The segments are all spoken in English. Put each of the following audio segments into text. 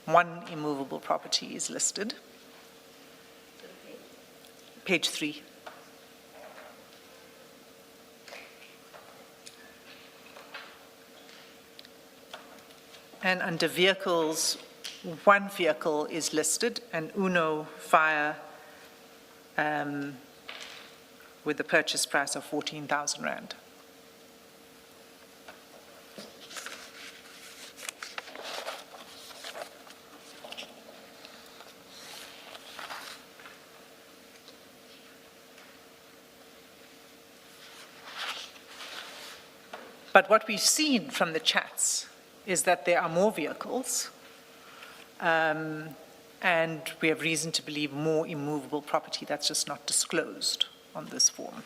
one immovable property is listed. Page 3. And under vehicles, one vehicle is listed, an Uno Fire with the purchase price of 14,000 Rand. But what we've seen from the chats is that there are more vehicles, and we have reason to believe more immovable property that's just not disclosed on this form.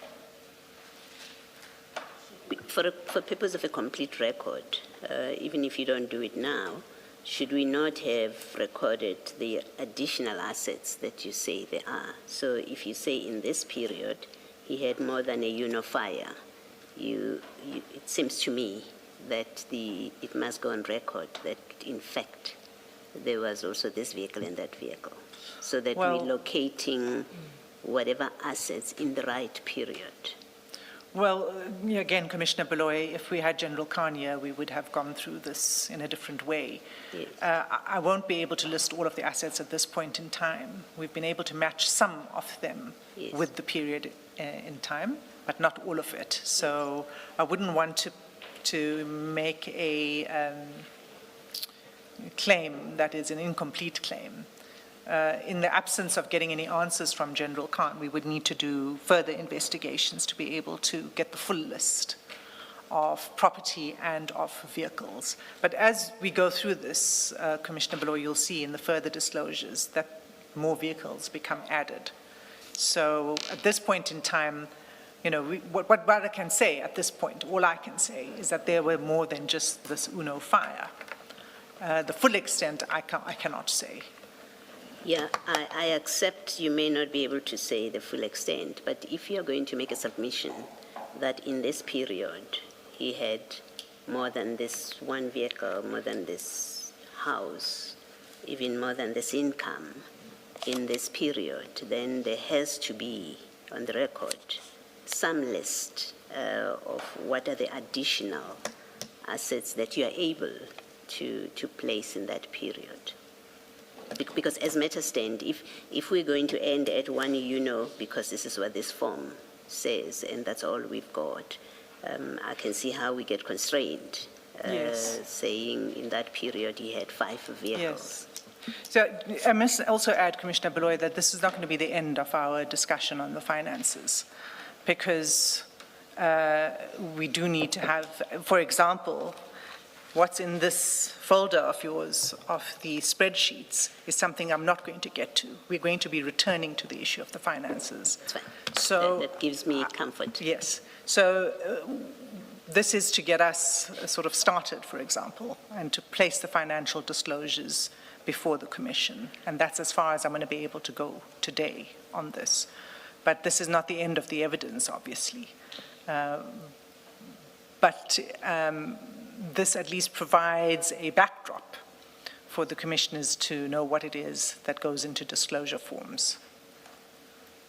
For purpose of a complete record, even if you don't do it now, should we not have recorded the additional assets that you say there are? So if you say in this period, he had more than a Unifire, it seems to me that it must go on record that, in fact, there was also this vehicle and that vehicle, so that we're locating whatever assets in the right period. Well, again, Commissioner Beloy, if we had General Khan here, we would have gone through this in a different way. Yes. I won't be able to list all of the assets at this point in time. We've been able to match some of them with the period in time, but not all of it. So I wouldn't want to make a claim that is an incomplete claim. In the absence of getting any answers from General Khan, we would need to do further investigations to be able to get the full list of property and of vehicles. But as we go through this, Commissioner Below, you'll see in the further disclosures that more vehicles become added. So at this point in time, what I can say at this point, all I can say is that there were more than just this Uno Fire. The full extent, I cannot say. Yeah, I accept you may not be able to say the full extent, but if you're going to make a submission that in this period he had more than this one vehicle, more than this house, even more than this income in this period, then there has to be on the record some list of what are the additional assets that you are able to place in that period. Because as matters stand, if we're going to end at one, because this is what this form says, and that's all we've got, I can see how we get constrained, saying in that period he had 5 vehicles. Yes. So I must also add, Commissioner Beloy, that this is not going to be the end of our discussion on the finances, because we do need to have, for example, what's in this folder of yours, of the spreadsheets, is something I'm not going to get to. We're going to be returning to the issue of the finances. That's fine. So that gives me comfort. Yes. So this is to get us sort of started, for example, and to place the financial disclosures before the Commission. And that's as far as I'm going to be able to go today on this. But this is not the end of the evidence, obviously. This at least provides a backdrop for the commissioners to know what it is that goes into disclosure forms.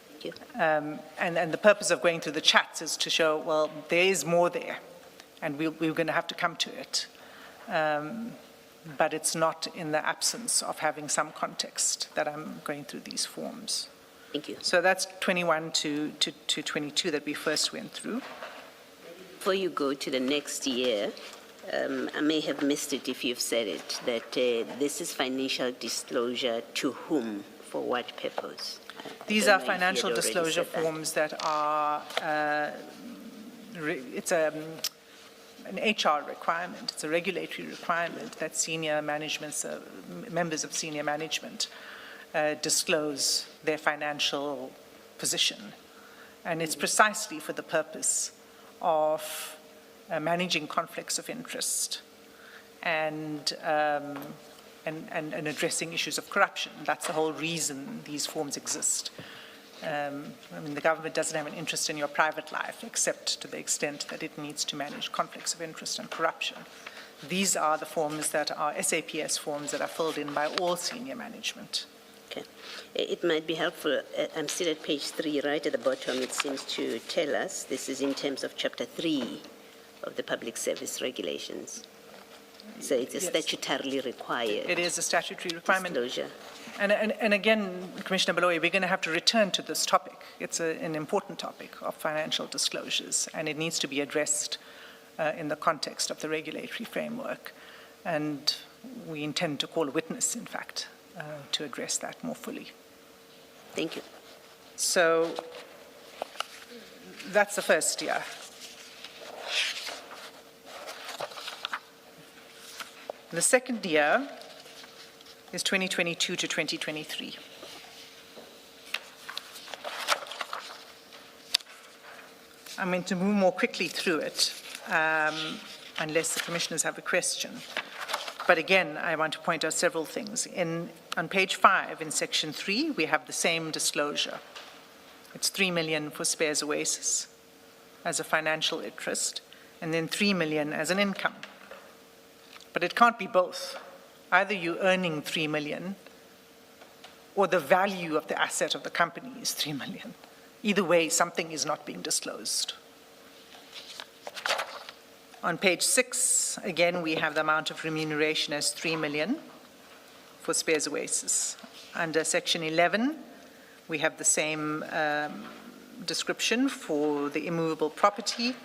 Thank you. And the purpose of going through the chats is to show, well, there is more there, and we're going to have to come to it. But it's not in the absence of having some context that I'm going through these forms. Thank you. So that's 21 to 22 that we first went through. Before you go to the next year, I may have missed it if you've said it, that this is financial disclosure to whom, for what purpose? These are financial disclosure forms that are, it's an HR requirement, it's a regulatory requirement that senior management, members of senior management disclose their financial position. And it's precisely for the purpose of managing conflicts of interest and addressing issues of corruption. That's the whole reason these forms exist. The government doesn't have an interest in your private life, except to the extent that it needs to manage conflicts of interest and corruption. These are the forms that are SAPS forms that are filled in by all senior management. Okay. It might be helpful, I'm still at page 3, right at the bottom, it seems to tell us, this is in terms of chapter 3 of the Public Service Regulations. So it's Yes. statutorily required. It is a statutory requirement. Disclosure. And again, Commissioner Baloyi, we're going to have to return to this topic. It's an important topic of financial disclosures, and it needs to be addressed in the context of the regulatory framework. And we intend to call a witness, in fact, to address that more fully. Thank you. So that's the first year. The second year is 2022 to 2023. I'm going to move more quickly through it, unless the commissioners have a question. But again, I want to point out several things. On page 5, in section 3, we have the same disclosure. It's 3 million for Spares Oasis as a financial interest, and then 3 million as an income. But it can't be both. Either you're earning 3 million, or the value of the asset of the company is 3 million. Either way, something is not being disclosed. On page 6, again, we have the amount of remuneration as 3 million for Spares Oasis. Under section 11, we have the same description for the immovable property,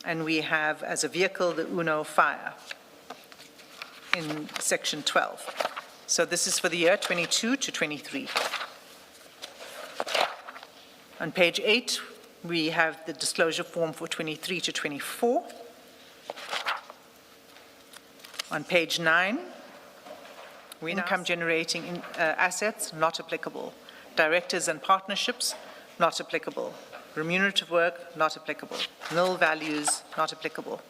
and we have as a vehicle the Uno Fire in section 12. So this is for the year 22 to 23. On page 8, we have the disclosure form for 23 to 24. On page 9, income generating assets, not applicable. Directors and partnerships, not applicable. Remunerative work, not applicable. Nil values, not applicable.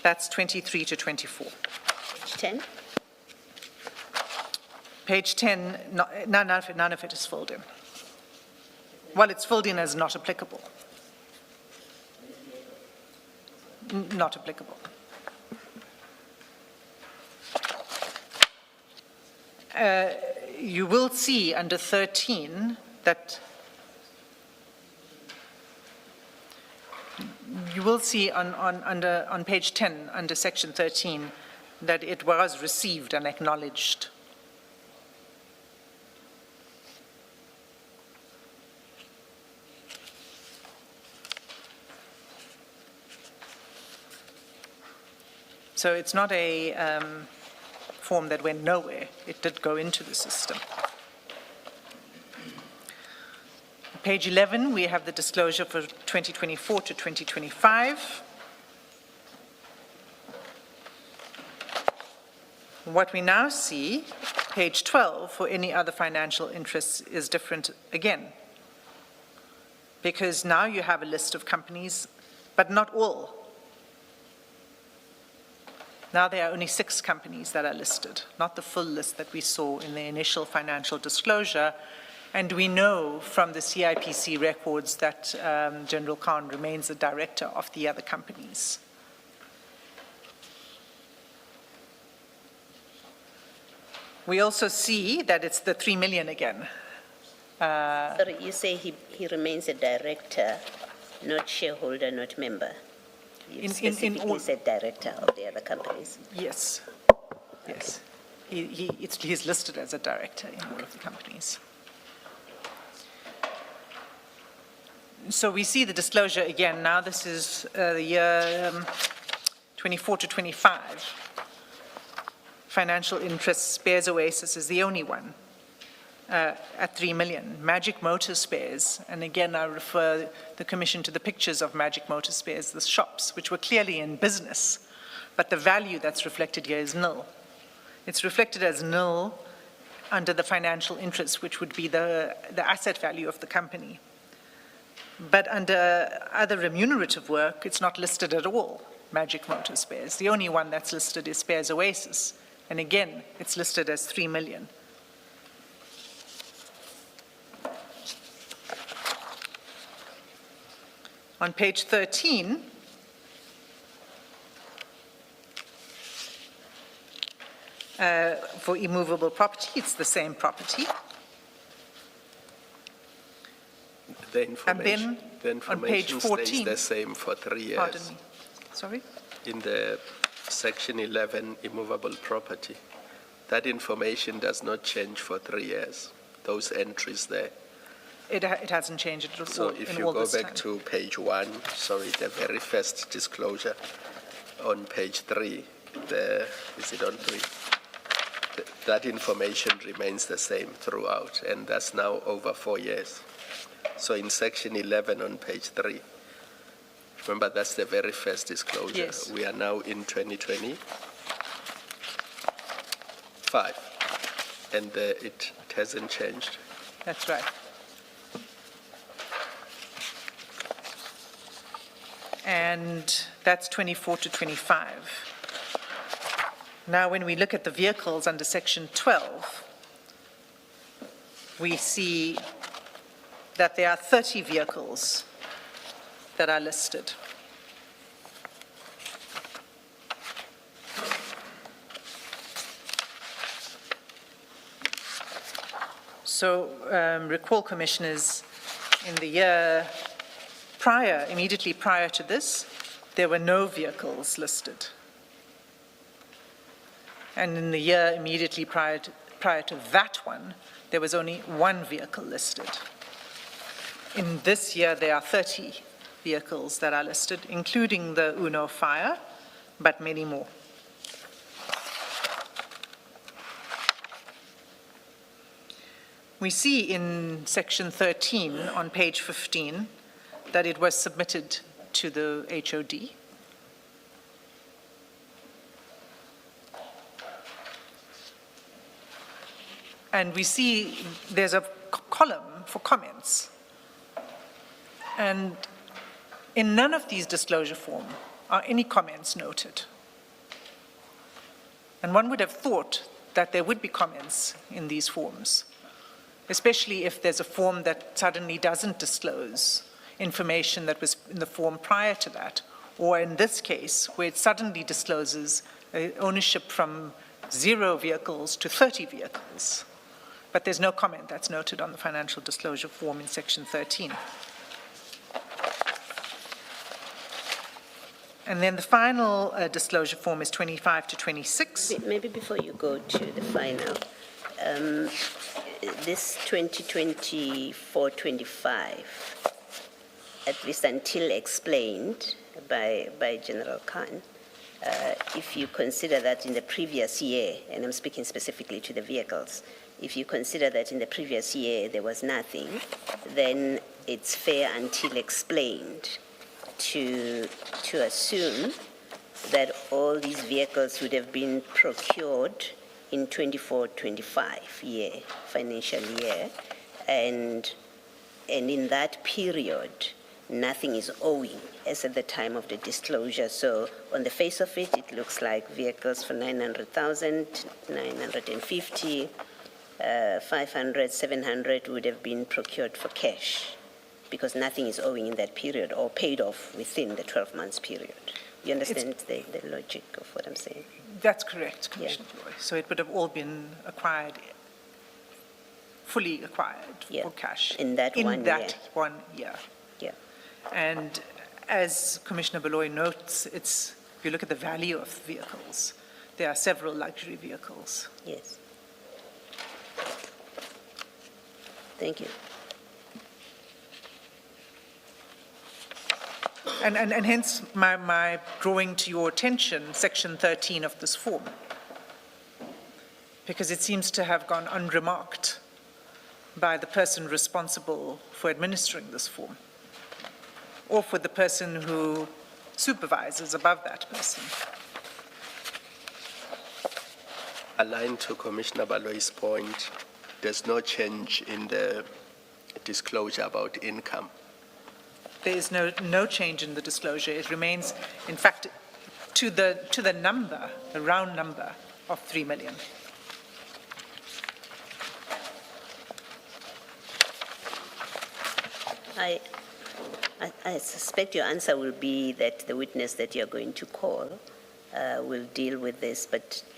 That's 23 to 24. Page 10. Page 10, none of it is filled in. Well, it's filled in as not applicable. Not applicable. You will see under 13 that you will see on page 10 under section 13 that it was received and acknowledged. So it's not a form that went nowhere. It did go into the system. Page 11, we have the disclosure for 2024 to 2025. What we now see, page 12, for any other financial interests is different again. Because now you have a list of companies, but not all. Now there are only 6 companies that are listed, not the full list that we saw in the initial financial disclosure. And we know from the CIPC records that General Khan remains the director of the other companies. We also see that it's the 3 million again. Sorry, you say he remains a director, not shareholder, not member. You specifically said director of the other companies. Yes, yes. He's listed as a director in all of the companies. So we see the disclosure again. Now this is the year 24 to 25. Financial interests, Spares Oasis is the only one at 3 million. Magic Motor Spares, and again I refer the Commission to the pictures of Magic Motor Spares, the shops, which were clearly in business, but the value that's reflected here is nil. It's reflected as nil under the financial interest, which would be the asset value of the company. But under other remunerative work, it's not listed at all, Magic Motor Spares. The only one that's listed is Spares Oasis, And again, it's listed as 3 million. On page 13, for immovable property, it's the same property. The And information, then on page stays 14, the same for 3 years. pardon me, sorry? In the section 11, immovable property, that information does not change for 3 years, those entries there. It hasn't changed at all So if in you all go this back time. to page 1, sorry, the very first disclosure on page 3, is it on 3? That information remains the same throughout, and that's now over 4 years. So in section 11 on page 3, remember that's the very first disclosure. Yes. We are now in 2025, and it hasn't changed. That's right. And that's 24 to 25. Now, when we look at the vehicles under section 12, we see that there are 30 vehicles that are listed. So recall, Commissioners, in the year prior, immediately prior to this, there were no vehicles listed. And in the year immediately prior to that one, there was only one vehicle listed. In this year, there are 30 vehicles that are listed, including the Uno fire, but many more. We see in section 13 on page 15 that it was submitted to the HOD. And we see there's a column for comments. And in none of these disclosure forms are any comments noted. And one would have thought that there would be comments in these forms, especially if there's a form that suddenly doesn't disclose information that was in the form prior to that, or in this case, where it suddenly discloses ownership from 0 vehicles to 30 vehicles. But there's no comment that's noted on the financial disclosure form in section 13. And then the final disclosure form is 25 to 26. Maybe before you go to the final, this 2024-25, at least until explained by General Khan, if you consider that in the previous year, and I'm speaking specifically to the vehicles, if you consider that in the previous year there was nothing, then it's fair until explained to assume that all these vehicles would have been procured in 24-25 financial year, and in that period, nothing is owing as at the time of the disclosure. So on the face of it, it looks like vehicles for 900,000, 950, 500, 700 would have been procured for cash because nothing is owing in that period or paid off within the 12 months period. You understand the logic of what I'm saying? That's correct, Commissioner Roy. So it would have all been acquired, fully acquired for cash. In that one year. 1 year. Yeah. And as Commissioner Beloy notes, if you look at the value of vehicles, there are several luxury vehicles. Yes. Thank you. And hence my drawing to your attention section 13 of this form, because it seems to have gone unremarked by the person responsible for administering this form, or for the person who supervises above that person. Aligned to Commissioner Baloy's point, there's no change in the disclosure about income. There is no change in the disclosure. It remains, in fact, to the number, the round number, of 3 million. I suspect your answer will be that the witness that you're going to call will deal with this, but